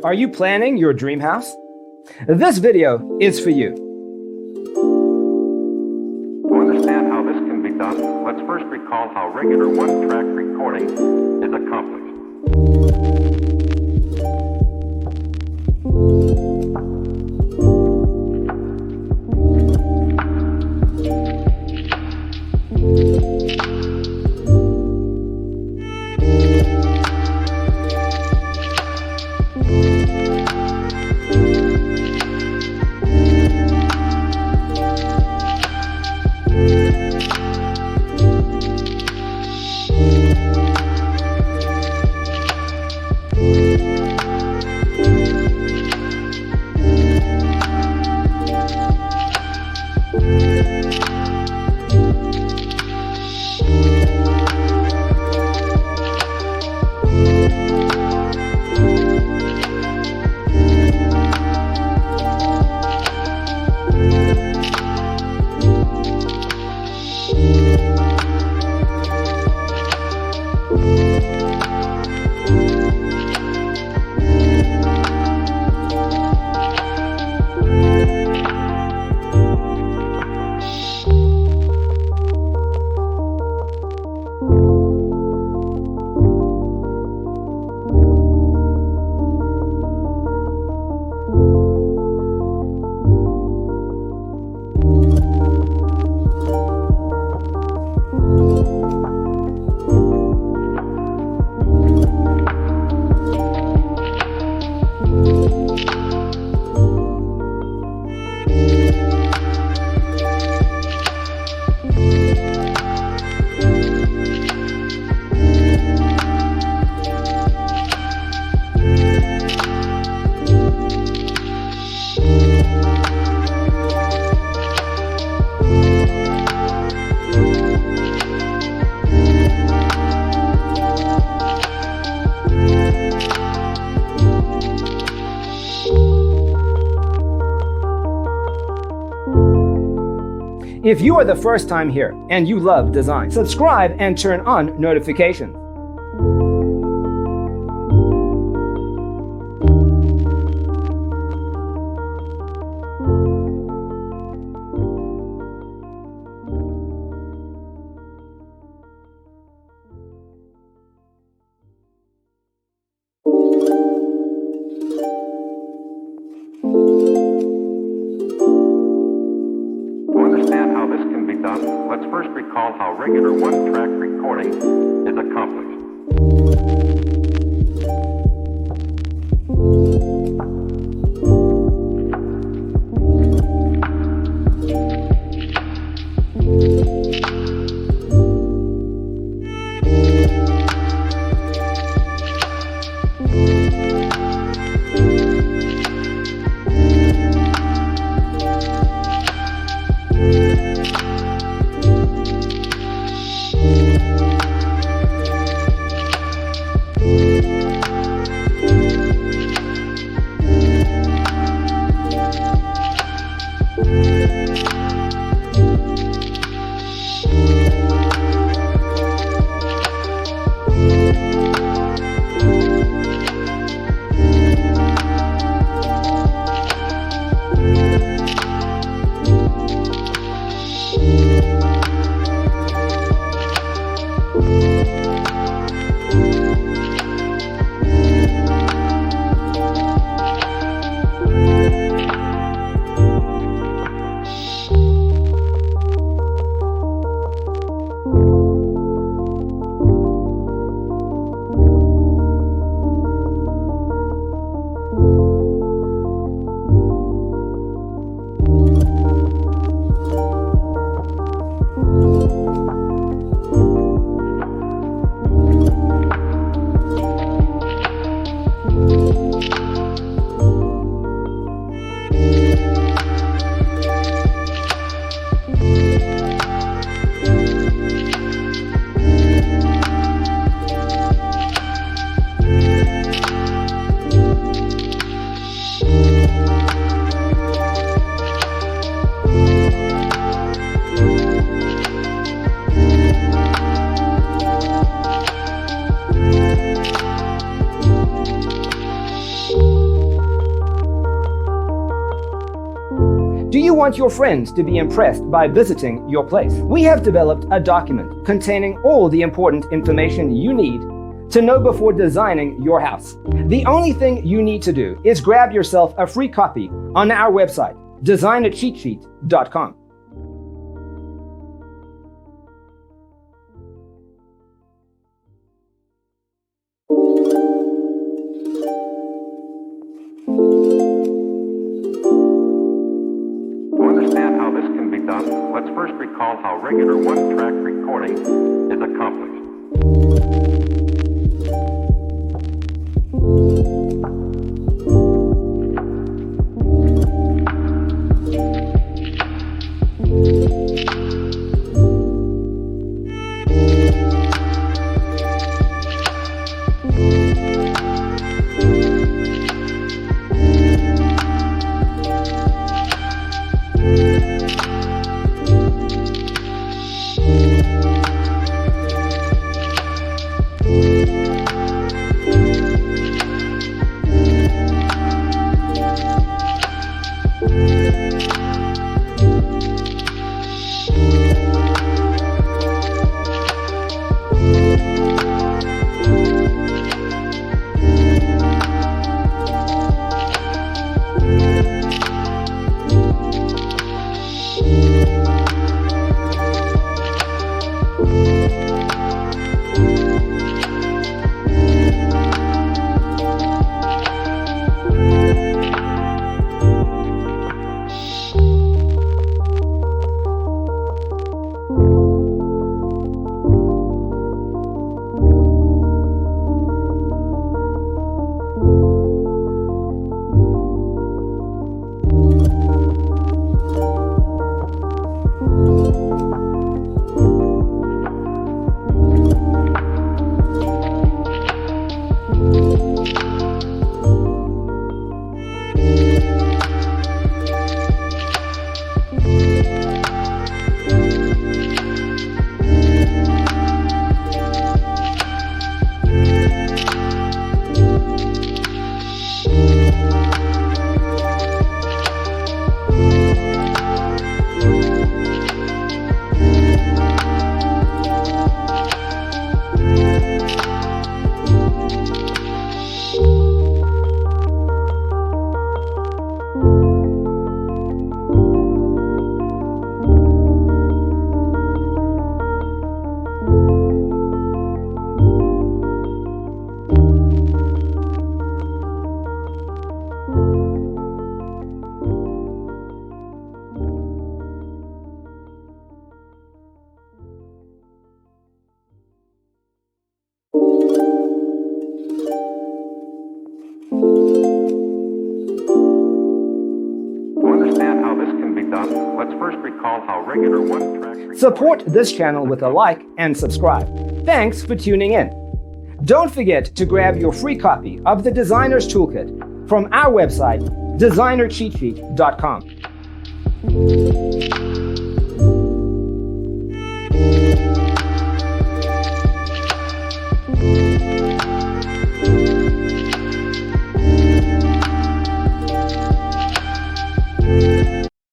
Are you planning your dream house? This video is for you. To understand how this can be done, let's first recall how regular one-track recording is accomplished. If you are the first time here and you love design, subscribe and turn on notifications. Let's first recall how regular one-track recording is accomplished. Do you want your friends to be impressed by visiting your place? We have developed a document containing all the important information you need to know before designing your house. The only thing you need to do is grab yourself a free copy on our website, designercheatsheet.com. To understand how this can be done, let's first recall how regular one-track recording is accomplished. Let's first recall how regular one-track... Support this channel with a like and subscribe. Thanks for tuning in. Don't forget to grab your free copy of the Designer's Toolkit from our website, designercheatsheet.com.